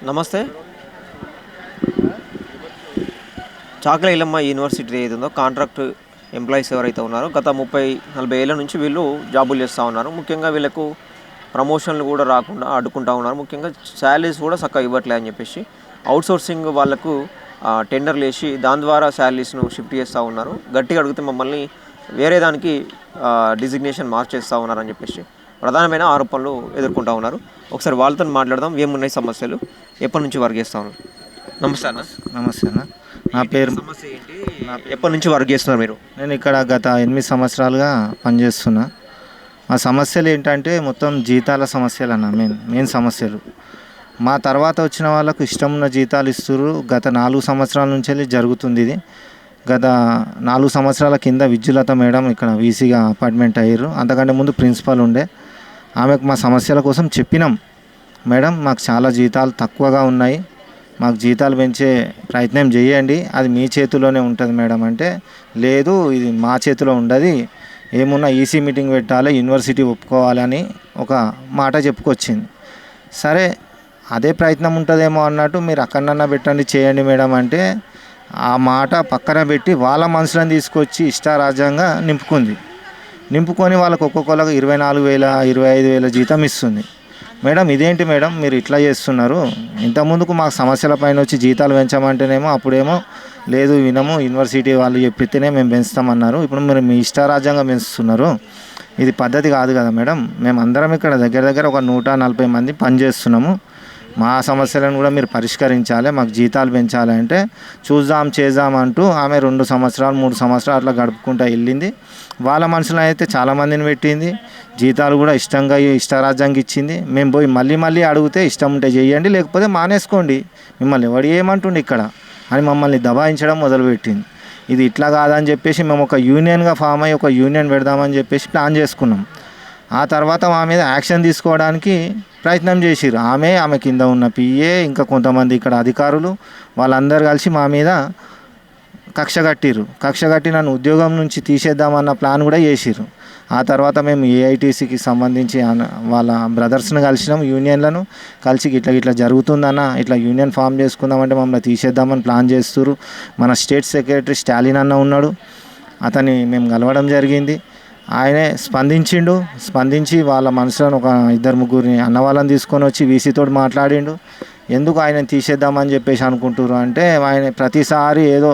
నమస్తే. చాకల Ailamma university ఏదుందో contract employees ఎవరైతే ఉన్నారో గత 30, 40 ఏళ్ల నుంచి వీళ్ళు జాబులు చేస్తూ ఉన్నారు. ముఖ్యంగా వీళ్ళకు ప్రమోషన్లు కూడా రాకుండా అడ్డుకుంటా ఉన్నారు. ముఖ్యంగా శాలరీస్ కూడా చక్కగా ఇవ్వట్లే అని చెప్పేసి అవుట్‌సోర్సింగ్ వాళ్ళకు టెండర్లు ఏసి దాని ద్వారా శాలరీస్‌ను షిఫ్ట్ చేస్తూ ఉన్నారు. గట్టిగా అడిగితే మమ్మల్ని వేరే దానికి డిజిగ్నేషన్ మార్చేస్తూ ఉన్నారని చెప్పేసి ప్రధానమైన ఆరోపణలు ఎదుర్కొంటా ఉన్నారు. ఒకసారి వాళ్ళతోని మాట్లాడదాం. ఏమున్నాయి సమస్యలు? ఎప్పటి నుంచి వర్క్ చేస్తా ఉన్నారు? నమస్తే అన్న. నమస్తే అన్న. నా పేరు సమస్య ఏంటి? ఎప్పటి నుంచి వర్క్ చేస్తున్నారు మీరు? నేను ఇక్కడ గత 8 సంవత్సరాలుగా పనిచేస్తున్నా. మా సమస్యలు ఏంటంటే మొత్తం జీతాల సమస్యలు అన్న. మెయిన్ సమస్యలు. మా తర్వాత వచ్చిన వాళ్ళకు ఇష్టం ఉన్న జీతాలు ఇస్తుర్రు. గత 4 సంవత్సరాల నుంచి జరుగుతుంది ఇది. గత 4 సంవత్సరాల కింద విద్యులత మేడం ఇక్కడ వీసీగా అపాయింట్మెంట్ అయ్యారు. అంతకంటే ముందు ప్రిన్సిపల్ ఉండే. ఆమెకు మా సమస్యల కోసం చెప్పినాం. మేడం మాకు చాలా జీతాలు తక్కువగా ఉన్నాయి, మాకు జీతాలు పెంచే ప్రయత్నం చేయండి, అది మీ చేతిలోనే ఉంటుంది మేడం అంటే, లేదు ఇది మా చేతిలో ఉండదు, ఏమున్నా ఈసీ మీటింగ్ పెట్టాలి, యూనివర్సిటీ ఒప్పుకోవాలని ఒక మాట చెప్పుకొచ్చింది. సరే అదే ప్రయత్నం ఉంటుందేమో అన్నట్టు మీరు అక్కడన్నా పెట్టండి చేయండి మేడం అంటే, ఆ మాట పక్కన పెట్టి వాళ్ళ మనుషులను తీసుకొచ్చి ఇష్టారాజ్యంగా నింపుకొని వాళ్ళకు ఒక్కొక్కరికి 24,000 25,000 జీతం ఇస్తుంది. మేడం ఇదేంటి మేడం మీరు ఇట్లా చేస్తున్నారు? ఇంతకుముందుకు మాకు సమస్యల పైన వచ్చి జీతాలు పెంచమంటేనేమో అప్పుడేమో లేదు వినము, యూనివర్సిటీ వాళ్ళు చెప్పితేనే మేము పెంచుతామన్నారు. ఇప్పుడు మీరు మీ ఇష్టారాజ్యంగా పెంచుతున్నారు, ఇది పద్ధతి కాదు కదా మేడం. మేము అందరం ఇక్కడ దగ్గర దగ్గర ఒక 140 మంది పనిచేస్తున్నాము, మా సమస్యలను కూడా మీరు పరిష్కరించాలి, మాకు జీతాలు పెంచాలి అంటే చేద్దాం అంటూ ఆమె 2 సంవత్సరాలు 3 సంవత్సరాలు అట్లా గడుపుకుంటూ వెళ్ళింది. వాళ్ళ మనుషులను అయితే చాలామందిని పెట్టింది, జీతాలు కూడా ఇష్టారాజ్యంగా ఇచ్చింది. మేము పోయి మళ్ళీ అడిగితే ఇష్టం ఉంటే చేయండి లేకపోతే మానేసుకోండి, మిమ్మల్ని ఎవడు ఏమంటుండే ఇక్కడ అని మమ్మల్ని దబాయించడం మొదలుపెట్టింది. ఇది ఇట్లా కాదని చెప్పేసి మేము ఒక యూనియన్గా ఫామ్ అయ్యి ఒక యూనియన్ పెడదామని చెప్పేసి ప్లాన్ చేసుకున్నాం. ఆ తర్వాత మా మీద యాక్షన్ తీసుకోవడానికి ప్రయత్నం చేసిర్రు. ఆమె కింద ఉన్న పిఏ ఇంకా కొంతమంది ఇక్కడ అధికారులు వాళ్ళందరూ కలిసి మా మీద కక్ష కట్టి నన్ను ఉద్యోగం నుంచి తీసేద్దామన్న ప్లాన్ కూడా చేసిర్రు. ఆ తర్వాత మేము ఏఐటీసీకి సంబంధించి వాళ్ళ బ్రదర్స్ని కలిసినాం, యూనియన్లను కలిసి ఇట్లా జరుగుతుందన్న, ఇట్లా యూనియన్ ఫామ్ చేసుకుందామంటే మమ్మల్ని తీసేద్దామని ప్లాన్ చేస్తున్నారు. మన స్టేట్ సెక్రటరీ స్టాలిన్ అన్న ఉన్నాడు, అతన్ని మేము కలవడం జరిగింది. ఆయనే స్పందించి వాళ్ళ మనుషులను ఒక 2-3 అన్న వాళ్ళని తీసుకొని వచ్చి వీసీతో మాట్లాడిండు. ఎందుకు ఆయన తీసేద్దామని చెప్పేసి అనుకుంటున్నారు అంటే, ఆయన ప్రతిసారి ఏదో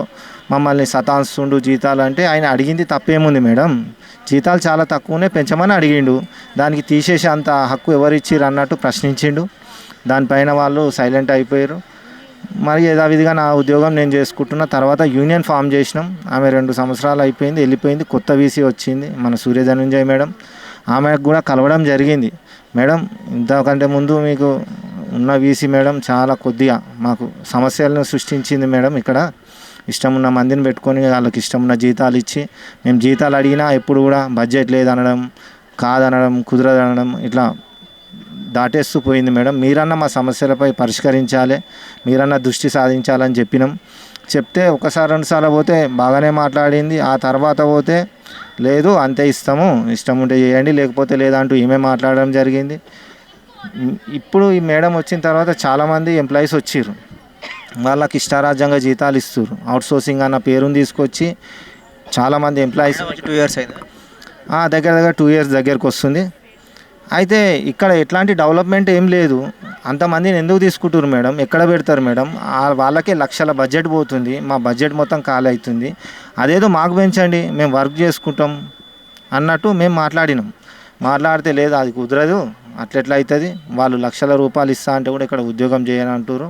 మమ్మల్ని సతాయిస్తుండు జీతాలు అంటే, ఆయన అడిగింది తప్పేముంది మేడం, జీతాలు చాలా తక్కువనే పెంచమని అడిగిండు, దానికి తీసేసే అంత హక్కు ఎవరిచ్చిర్రు అన్నట్టు ప్రశ్నించిండు. దానిపైన వాళ్ళు సైలెంట్ అయిపోయారు. మరి యథావిధిగా నా ఉద్యోగం నేను చేసుకుంటున్న తర్వాత యూనియన్ ఫామ్ చేసినాం. ఆమె 2 సంవత్సరాలు అయిపోయింది, వెళ్ళిపోయింది. కొత్త వీసీ వచ్చింది మన సూర్యధనుంజయ్ మేడం, ఆమెకు కూడా కలవడం జరిగింది. మేడం ఇంతకంటే ముందు మీకు ఉన్న వీసీ మేడం చాలా కొద్దిగా మాకు సమస్యలను సృష్టించింది మేడం. ఇక్కడ ఇష్టం ఉన్న మందిని పెట్టుకొని వాళ్ళకి ఇష్టం ఉన్న జీతాలు ఇచ్చి, మేము జీతాలు అడిగినా ఎప్పుడు కూడా బడ్జెట్ లేదనడం, కాదనడం, కుదరదనడం ఇట్లా దాటేస్తూ పోయింది మేడం. మీరన్నా మా సమస్యలపై పరిష్కరించాలి, మీరన్నా దృష్టి సాధించాలని చెప్తే ఒకసారి 2 సార్లు పోతే బాగానే మాట్లాడింది. ఆ తర్వాత పోతే లేదు అంతే ఇష్టం ఉంటే చేయండి లేకపోతే లేదంటూ ఈమె మాట్లాడడం జరిగింది. ఇప్పుడు ఈ మేడం వచ్చిన తర్వాత చాలామంది ఎంప్లాయీస్ వచ్చిర్రు, వాళ్ళకి ఇష్టారాజ్యంగా జీతాలు ఇస్తారు. అవుట్సోర్సింగ్ అన్న పేరుని తీసుకొచ్చి చాలామంది ఎంప్లాయీస్ 2 years అయిందా? దగ్గర 2 years దగ్గరకు వస్తుంది. అయితే ఇక్కడ ఎట్లాంటి డెవలప్మెంట్ ఏం లేదు. అంతమందిని ఎందుకు తీసుకుంటారు మేడం, ఎక్కడ పెడతారు మేడం? వాళ్ళకే లక్షల బడ్జెట్ పోతుంది, మా బడ్జెట్ మొత్తం ఖాళీ అవుతుంది. అదేదో మాకు పెంచండి, మేము వర్క్ చేసుకుంటాం అన్నట్టు మేము మాట్లాడితే లేదు అది కుదరదు, అట్లెట్లా అవుతుంది, వాళ్ళు లక్షల రూపాయలు ఇస్తా అంటే కూడా ఇక్కడ ఉద్యోగం చేయని అంటారు,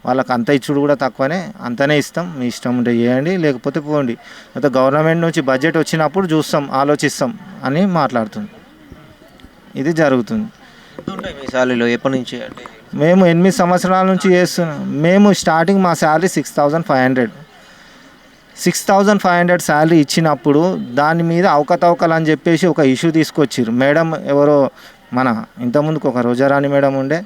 వాళ్ళకి అంత ఇచ్చుడు కూడా తక్కువనే, అంతనే ఇస్తాం, మీ ఇష్టం ఉంటే చేయండి లేకపోతే పోండి, అయితే గవర్నమెంట్ నుంచి బడ్జెట్ వచ్చినప్పుడు ఆలోచిస్తాం అని మాట్లాడుతుంది. ఇది జరుగుతుంది. మీ శాలరీలో ఎప్పటి నుంచి అంటే? మేము 8 సంవత్సరాల నుంచి చేస్తున్నాం. మేము స్టార్టింగ్ మా శాలరీ 6,500 శాలరీ ఇచ్చినప్పుడు దాని మీద అవకతవకలు అని చెప్పేసి ఒక ఇష్యూ తీసుకొచ్చారు. మేడం ఎవరో మన ఇంతకుముందుకు ఒక రోజారాణి మేడం ఉండే,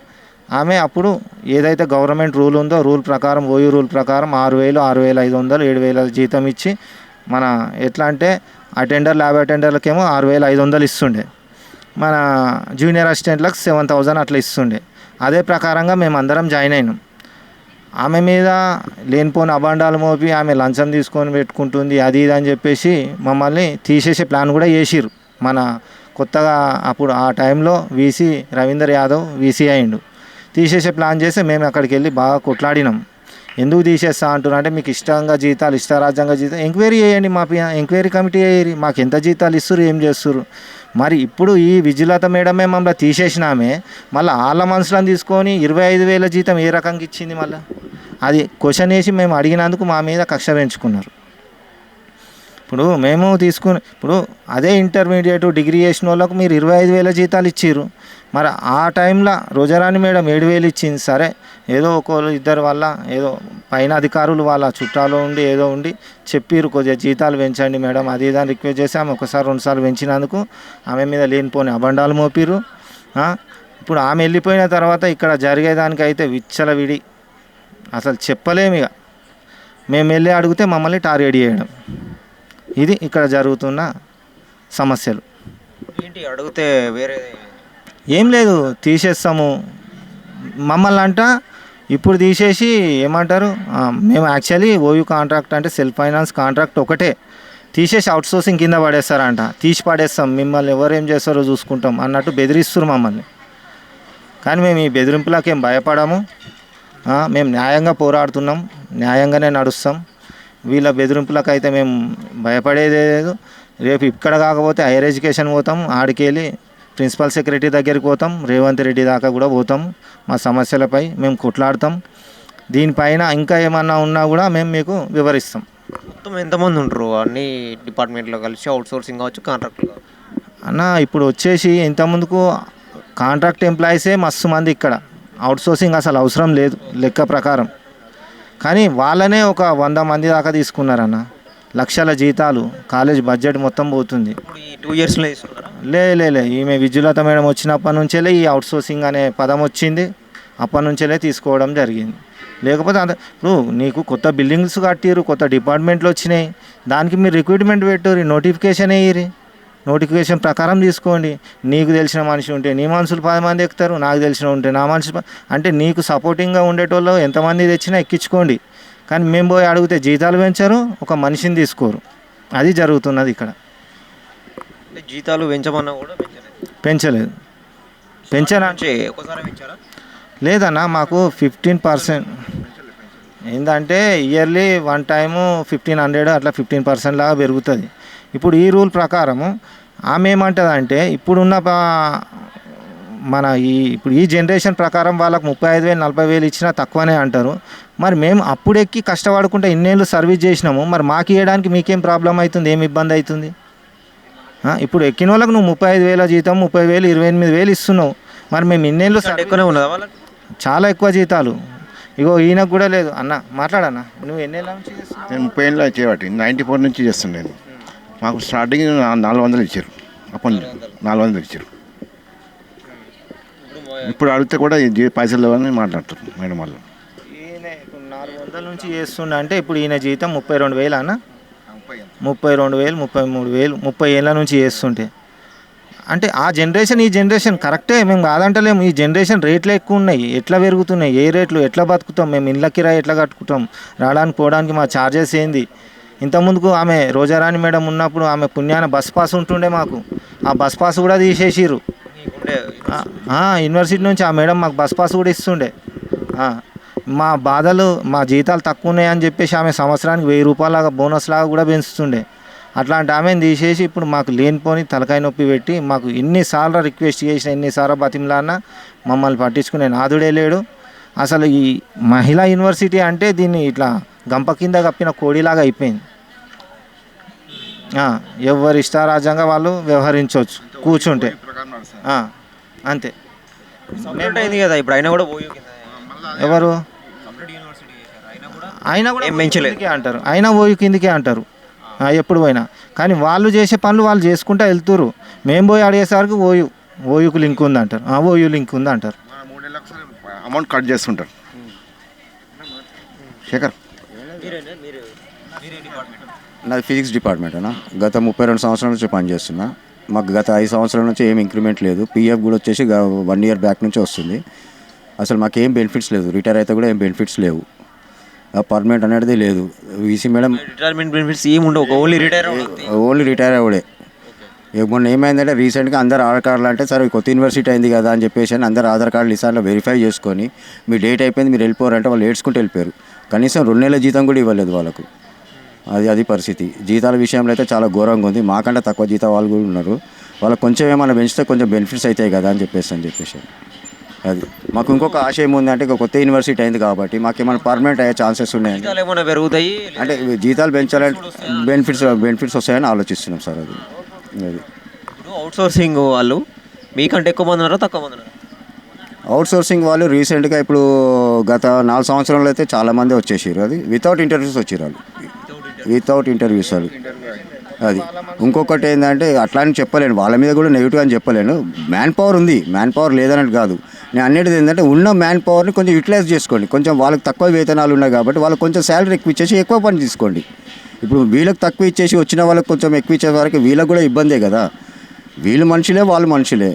ఆమె అప్పుడు ఏదైతే గవర్నమెంట్ రూల్ ఉందో రూల్ ప్రకారం రూల్ ప్రకారం 6,000 6,500 7,000 జీతం ఇచ్చి మన ఎట్లా అంటే ల్యాబ్ అటెండర్లకేమో 6,500 ఇస్తుండే, మన జూనియర్ అసిస్టెంట్లకు 7,000 అట్లా ఇస్తుండే. అదే ప్రకారంగా మేము అందరం జాయిన్ అయినాం. ఆమె మీద లేనిపోని అబాండాలు మోపి ఆమె లంచం తీసుకొని పెట్టుకుంటుంది అది ఇది అని చెప్పేసి మమ్మల్ని తీసేసే ప్లాన్ కూడా చేసిర్రు. మన కొత్తగా అప్పుడు ఆ టైంలో వీసీ రవీందర్ యాదవ్ వీసీ అయిండు. తీసేసే ప్లాన్ చేస్తే మేము అక్కడికి వెళ్ళి బాగా కొట్లాడినాం. ఎందుకు తీసేస్తా అంటున్నా అంటే మీకు ఇష్టంగా జీతాలు ఇష్టారాజ్యంగా జీతాలు ఎంక్వైరీ చేయండి, మా ఎంక్వైరీ కమిటీ వేయరు, మాకు ఎంత జీతాలు ఇస్తారు ఏం చేస్తారు. మరి ఇప్పుడు ఈ విజిలత మేడమే మమ్మల్ని తీసేసినామే మళ్ళీ వాళ్ళ మనుషులను తీసుకొని 25,000 జీతం ఏ రకంగా ఇచ్చింది. మళ్ళీ అది క్వశ్చన్ వేసి మేము అడిగినందుకు మా మీద కక్ష పెంచుకున్నారు. ఇప్పుడు మేము ఇప్పుడు అదే ఇంటర్మీడియట్ డిగ్రీ చేసిన వాళ్ళకు మీరు 25,000 జీతాలు ఇచ్చిర్రు. మరి ఆ టైంలో రోజారాణి మేడం 7,000 ఇచ్చింది. సరే ఏదో ఒకళ్ళు ఇద్దరు వల్ల ఏదో పైన అధికారులు వాళ్ళ చుట్టాలో ఉండి ఏదో ఉండి చెప్పిర్రు కొద్దిగా జీతాలు పెంచండి మేడం అది ఇదని రిక్వెస్ట్ చేసి ఆమె ఒకసారి 2 సార్లు పెంచినందుకు ఆమె మీద లేనిపోని అబండాలు మోపిర్రు. ఇప్పుడు ఆమె వెళ్ళిపోయిన తర్వాత ఇక్కడ జరిగేదానికైతే విచ్చలవిడి అసలు చెప్పలేము. ఇక మేము వెళ్ళి అడిగితే మమ్మల్ని టార్గెట్ చేయడం, ఇది ఇక్కడ జరుగుతున్న సమస్యలు. ఏంటి అడిగితే వేరే ఏం లేదు, తీసేస్తాము మమ్మల్ని అంట. ఇప్పుడు తీసేసి ఏమంటారు, మేము యాక్చువల్లీ ఓయూ కాంట్రాక్ట్ అంటే సెల్ఫ్ ఫైనాన్స్ కాంట్రాక్ట్ ఒకటే తీసేసి అవుట్సోర్సింగ్ కింద పడేస్తారంట. తీసి పడేస్తాం, మిమ్మల్ని ఎవరేం చేస్తారో చూసుకుంటాం అన్నట్టు బెదిరిస్తారు మమ్మల్ని. కానీ మేము ఈ బెదిరింపులకేం భయపడము. మేము న్యాయంగా పోరాడుతున్నాం, న్యాయంగానే నడుస్తాం. వీళ్ళ బెదిరింపులకైతే మేము భయపడేది లేదు. రేపు ఇక్కడ కాకపోతే హైయర్ ఎడ్యుకేషన్ పోతాం, ఆడికి వెళ్ళి ప్రిన్సిపల్ సెక్రటరీ దగ్గరికి పోతాం, రేవంత్ రెడ్డి దాకా కూడా పోతాం. మా సమస్యలపై మేము కొట్లాడతాం. దీనిపైన ఇంకా ఏమన్నా ఉన్నా కూడా మేము మీకు వివరిస్తాం. మొత్తం ఎంతమంది ఉంటారు అన్ని డిపార్ట్మెంట్లో కలిసి, అవుట్సోర్సింగ్ కావచ్చు కాంట్రాక్ట్ అన్న? ఇప్పుడు వచ్చేసి ఇంతకుముందుకు కాంట్రాక్ట్ ఎంప్లాయీసే మస్తు మంది, ఇక్కడ అవుట్సోర్సింగ్ అసలు అవసరం లేదు లెక్క ప్రకారం. కానీ వాళ్ళనే ఒక 100 మంది దాకా తీసుకున్నారన్న. లక్షల జీతాలు, కాలేజ్ బడ్జెట్ మొత్తం పోతుంది. ఈ 2 ఇయర్స్లో తీసుకున్నారా? లే ఈమె విద్యులత మేడం వచ్చినప్పటి నుంచేలే ఈ అవుట్సోర్సింగ్ అనే పదం వచ్చింది. అప్పటి నుంచేలే తీసుకోవడం జరిగింది. లేకపోతే ఇప్పుడు నీకు కొత్త బిల్డింగ్స్ కట్టిరు, కొత్త డిపార్ట్మెంట్లు వచ్చినాయి, దానికి మీరు రిక్రూట్మెంట్ పెట్టుర్రి, నోటిఫికేషన్ వేయరి, నోటిఫికేషన్ ప్రకారం తీసుకోండి. నీకు తెలిసిన మనిషి ఉంటే నీ మనుషులు 10 మంది ఎక్కుతారు, నాకు తెలిసిన ఉంటే నా మనుషులు అంటే నీకు సపోర్టింగ్గా ఉండేటోళ్ళు ఎంతమంది తెచ్చినా ఎక్కించుకోండి. కానీ మేము పోయి అడిగితే జీతాలు పెంచరు, ఒక మనిషిని తీసుకోరు. అది జరుగుతున్నది ఇక్కడ. జీతాలు పెంచమన్నా కూడా పెంచలేదు. పెంచారంటే ఒకసారి పెంచారా? లేదన్న, మాకు 15% ఏంటంటే ఇయర్లీ 1 టైము 1,500 అట్లా 15% లాగా పెరుగుతుంది. ఇప్పుడు ఈ రూల్ ప్రకారము ఆమె ఏమంటుందంటే ఇప్పుడున్న మన ఇప్పుడు ఈ జనరేషన్ ప్రకారం వాళ్ళకు 35,000 40,000 ఇచ్చినా తక్కువనే అంటారు. మరి మేము అప్పుడెక్కి కష్టపడుకుంటే ఇన్నేళ్ళు సర్వీస్ చేసినాము, మరి మాకు ఇవ్వడానికి మీకేం ప్రాబ్లం అవుతుంది, ఏమి ఇబ్బంది అవుతుంది? ఇప్పుడు ఎక్కిన వాళ్ళకు నువ్వు 35,000 జీతం 30,000 28,000 ఇస్తున్నావు. మరి మేము ఇన్నేళ్ళు ఎక్కువనే ఉన్నదా వాళ్ళకి? చాలా ఎక్కువ జీతాలు. ఇగో ఈయనకు కూడా లేదు. అన్న మాట్లాడన్నా, నువ్వు ఎన్నేళ్ళ నుంచి చేస్తున్నావు? నేను 30 ఏళ్ళు చేయబట్టి 94 నుంచి చేస్తాను నేను. మాకు స్టార్టింగ్ 400 ఇచ్చారు, అప్పుడు 400 ఇచ్చారు. ఇప్పుడు అడిగితే కూడా పైసలు లేవని మాట్లాడుతారు మేడం వాళ్ళు. ఈయన ఇప్పుడు 400 నుంచి చేస్తుండ అంటే ఇప్పుడు ఈయన జీతం 32,000 అన్న, 32,000 33,000 30 ఏళ్ళ నుంచి చేస్తుంటే అంటే ఆ జనరేషన్ ఈ జనరేషన్ కరెక్టే, మేము కాదంటలేము. ఈ జనరేషన్ రేట్లు ఎక్కువ ఉన్నాయి, ఎట్లా పెరుగుతున్నాయి, ఏ రేట్లు ఎట్లా బతుకుతాం, మేము ఇళ్ళ కిరాయి ఎట్లా కట్టుకుంటాం, రావడానికి పోవడానికి మా ఛార్జెస్ ఏంది. ఇంతకుముందుకు ఆమె రోజారాణి మేడం ఉన్నప్పుడు ఆమె పుణ్యాన బస్ పాస్ ఉంటుండే మాకు, ఆ బస్ పాస్ కూడా తీసేసిర్రు. యూనివర్సిటీ నుంచి ఆ మేడం మాకు బస్ పాస్ కూడా ఇస్తుండే. మా బాధలు మా జీతాలు తక్కువ ఉన్నాయని చెప్పేసి ఆమె సంవత్సరానికి 1,000 రూపాయల బోనస్ లాగా కూడా పెంచుతుండే. అట్లాంటి ఆమెను తీసేసి ఇప్పుడు మాకు లేనిపోని తలకాయ నొప్పి పెట్టి మాకు ఎన్నిసార్లు రిక్వెస్ట్ చేసిన, ఎన్నిసార్లు బతిమలాడినా మమ్మల్ని పట్టించుకునే నాదుడే లేడు. అసలు ఈ మహిళా యూనివర్సిటీ అంటే దీన్ని ఇట్లా గంప కింద కప్పిన కోడిలాగా అయిపోయింది. ఎవరి ఇష్టారాజ్యంగా వాళ్ళు వ్యవహరించవచ్చు కూర్చుంటే, అంతే. అయింది కదా ఇప్పుడు, అయినా కూడా ఎవరు అయినా కూడా కిందకే అంటారు, అయినా ఓయూ కిందకే అంటారు ఎప్పుడు పోయినా. కానీ వాళ్ళు చేసే పనులు వాళ్ళు చేసుకుంటూ వెళ్తురు. మేము పోయి అడిగేసరికి ఓయూకు లింక్ ఉంది అంటారు, ఓయూ లింక్ ఉంది అంటారు. అమౌంట్ కట్ చేస్తుంటారు. శేఖర్, నాది ఫిజిక్స్ డిపార్ట్మెంట్ అన్న. గత 32 సంవత్సరాల నుంచి పనిచేస్తున్నా. మాకు గత 5 సంవత్సరాల నుంచి ఏం ఇంక్రిమెంట్ లేదు. పిఎఫ్ కూడా వచ్చేసి 1 ఇయర్ బ్యాక్ నుంచి వస్తుంది. అసలు మాకు ఏం బెనిఫిట్స్ లేదు. రిటైర్ అయితే కూడా ఏం బెనిఫిట్స్ లేవు. పర్మనెంట్ అనేది లేదు. వీసీ మేడం రిటైర్మెంట్ బెనిఫిట్స్ ఏమి ఉండవు, ఓన్లీ రిటైర్ ఓన్లీ రిటైర్ అవ్వడే. మొన్న ఏమైందంటే రీసెంట్గా అందరు ఆధార్ కార్డులు అంటే సరే కొత్త యూనివర్సిటీ అయింది కదా అని చెప్పేసి అందరు ఆధార్ కార్డులు ఇసార్లో వెరిఫై చేసుకొని మీ డేట్ అయిపోయింది మీరు వెళ్ళిపోరంటే వాళ్ళు ఏడ్చుకుంటూ వెళ్ళిపోయారు. కనీసం 2 నెలల జీతం కూడా ఇవ్వలేదు వాళ్ళకు. అది పరిస్థితి. జీతాల విషయంలో అయితే చాలా ఘోరంగా ఉంది. మాకంటే తక్కువ జీతం వాళ్ళు కూడా ఉన్నారు. వాళ్ళకి కొంచెం ఏమైనా పెంచితే కొంచెం బెనిఫిట్స్ అవుతాయి కదా అని చెప్పేసి అది మాకు ఇంకొక ఆశ ఏముందంటే ఇక కొత్త యూనివర్సిటీ అయింది కాబట్టి మాకు ఏమైనా పర్మనెంట్ అయ్యే ఛాన్సెస్ ఉన్నాయండి. ఏమైనా పెరుగుతాయి అంటే జీతాలు పెంచాలంటే బెనిఫిట్స్ వస్తాయని ఆలోచిస్తున్నాం సార్. అది ఇప్పుడు అవుట్ సోర్సింగ్ వాళ్ళు మీకంటే ఎక్కువ మంది ఉన్నారా, తక్కువ మంది ఉన్నారా? అవుట్ సోర్సింగ్ వాళ్ళు రీసెంట్గా ఇప్పుడు గత 4 సంవత్సరాలు అయితే చాలామంది వచ్చేసారు. అది వితౌట్ ఇంటర్వ్యూస్ వచ్చారు వాళ్ళు, వితౌట్ ఇంటర్వ్యూస్ వాళ్ళు. అది ఇంకొకటి ఏంటంటే అట్లా అని చెప్పలేను, వాళ్ళ మీద కూడా నెగిటివ్ అని చెప్పలేను. మ్యాన్ పవర్ ఉంది, మ్యాన్ పవర్ లేదన్నట్టు కాదు. నేను అనేది ఏంటంటే ఉన్న మ్యాన్ పవర్ని కొంచెం యూటిలైజ్ చేసుకోండి. కొంచెం వాళ్ళకి తక్కువ వేతనాలు ఉన్నాయి కాబట్టి వాళ్ళకి కొంచెం శాలరీ ఎక్కువ ఇచ్చేసి ఎక్కువ పని తీసుకోండి. ఇప్పుడు వీళ్ళకి తక్కువ ఇచ్చేసి వచ్చిన వాళ్ళకి కొంచెం ఎక్కువ ఇచ్చే వరకు వీళ్ళకి కూడా ఇబ్బందే కదా. వీళ్ళు మనుషులే, వాళ్ళు మనుషులే.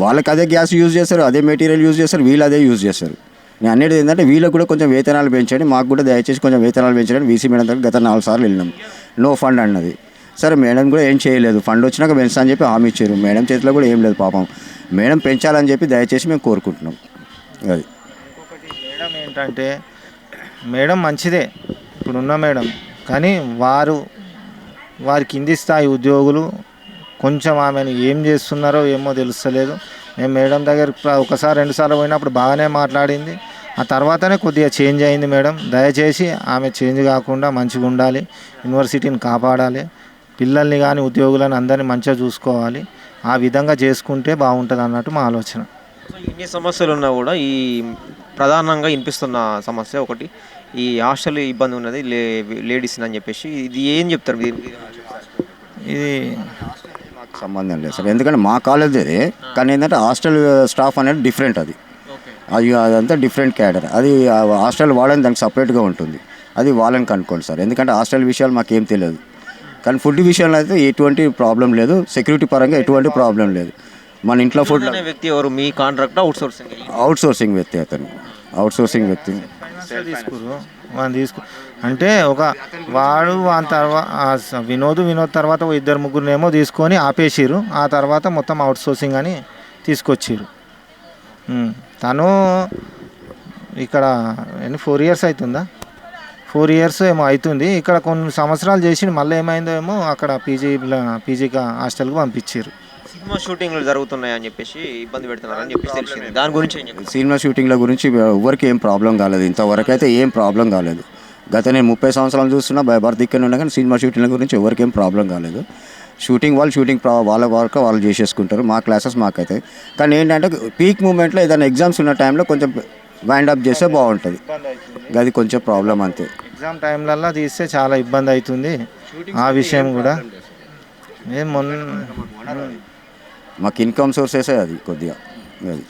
వాళ్ళకి అదే గ్యాస్ యూజ్ చేస్తారు, అదే మెటీరియల్ యూజ్ చేస్తారు, వీళ్ళు అదే యూజ్ చేస్తారు. నేను అనేది ఏంటంటే వీళ్ళకి కూడా కొంచెం వేతనాలు పెంచండి, మాకు కూడా దయచేసి కొంచెం వేతనాలు పెంచండి. వీసీ మేడం దగ్గర గత 4 సార్లు వెళ్ళినాం, నో ఫండ్ అన్నది. సరే మేడం కూడా ఏం చేయలేదు, ఫండ్ వచ్చినాక పెంచుతా అని చెప్పి హామీ ఇచ్చారు. మేడం చేతిలో కూడా ఏం లేదు పాపం. మేడం పెంచాలని చెప్పి దయచేసి మేము కోరుకుంటున్నాం. అది ఇంకొకటి మేడం ఏంటంటే మేడం మంచిదే ఇప్పుడున్న మేడం, కానీ వారి కింది స్థాయి ఉద్యోగులు కొంచెం ఆమెను ఏం చేస్తున్నారో ఏమో తెలుస్తలేదు. మేము మేడం దగ్గర 1-2 సార్లు పోయినప్పుడు బాగానే మాట్లాడింది, ఆ తర్వాతనే కొద్దిగా చేంజ్ అయింది. మేడం దయచేసి ఆమె చేంజ్ కాకుండా మంచిగా ఉండాలి, యూనివర్సిటీని కాపాడాలి, పిల్లల్ని కానీ ఉద్యోగులను అందరినీ మంచిగా చూసుకోవాలి. ఆ విధంగా చేసుకుంటే బాగుంటుంది అన్నట్టు మా ఆలోచన. ఇన్ని సమస్యలు ఉన్నా కూడా ఈ ప్రధానంగా వినిపిస్తున్న సమస్య ఒకటి ఈ హాస్టల్ ఇబ్బంది ఉన్నది లేడీస్ అని చెప్పేసి, ఇది ఏం చెప్తారు దీనికి? ఇది మాకు సంబంధం లేదు సార్, ఎందుకంటే మా కాలేజ్ అదే, కానీ ఏంటంటే హాస్టల్ స్టాఫ్ అనేది డిఫరెంట్. అదంతా డిఫరెంట్ క్యాడర్. అది హాస్టల్ వాళ్ళని దానికి సపరేట్గా ఉంటుంది, అది వాళ్ళని కనుక్కోండి సార్. ఎందుకంటే హాస్టల్ విషయాలు మాకేం తెలియదు. కానీ ఫుడ్ విషయంలో అయితే ఎటువంటి ప్రాబ్లం లేదు, సెక్యూరిటీ పరంగా ఎటువంటి ప్రాబ్లం లేదు. మన ఇంట్లో ఫుడ్ వ్యక్తి ఎవరు మీ కాంట్రాక్ట్ అవుట్ సోర్సింగ్ వ్యక్తి, అతను అవుట్ సోర్సింగ్ వ్యక్తి తీసుకు అంటే వాడు వాని తర్వాత వినోద్ తర్వాత 2-3 తీసుకొని ఆపేసిరు. ఆ తర్వాత మొత్తం అవుట్ సోర్సింగ్ అని తీసుకొచ్చిరు. తను ఇక్కడ 4 ఇయర్స్ అవుతుందా, 4 ఇయర్స్ ఏమో అవుతుంది. ఇక్కడ కొన్ని సంవత్సరాలు చేసి మళ్ళీ ఏమైందో ఏమో అక్కడ పీజీకి హాస్టల్కి పంపించారు. సినిమా షూటింగ్లు జరుగుతున్నాయని చెప్పేసి ఇబ్బంది పెడుతున్నారని చెప్పేసి తెలిసింది. దాని గురించి సినిమా షూటింగ్ల గురించి ఎవరికి ఏం ప్రాబ్లం కాలేదు, ఇంతవరకు అయితే ఏం ప్రాబ్లం కాలేదు. గత నేను 30 సంవత్సరాలు చూస్తున్నా బర్త్ ఇక్కడ ఉన్నా, కానీ సినిమా షూటింగ్ల గురించి ఎవరికి ఏం ప్రాబ్లం కాలేదు. షూటింగ్ వాళ్ళ వర్క్ వాళ్ళు చేసేసుకుంటారు, మా క్లాసెస్ మాకైతే. కానీ ఏంటంటే పీక్ మూమెంట్లో ఏదైనా ఎగ్జామ్స్ ఉన్న టైంలో కొంచెం వైండ్ అప్ చేస్తే బాగుంటుంది, అది కొంచెం ప్రాబ్లం అంతే. ఎగ్జామ్ టైంలల్లో తీస్తే చాలా ఇబ్బంది అవుతుంది. ఆ విషయం కూడా మాకు ఇన్కమ్ సోర్సెస్ అది కొద్దిగా అది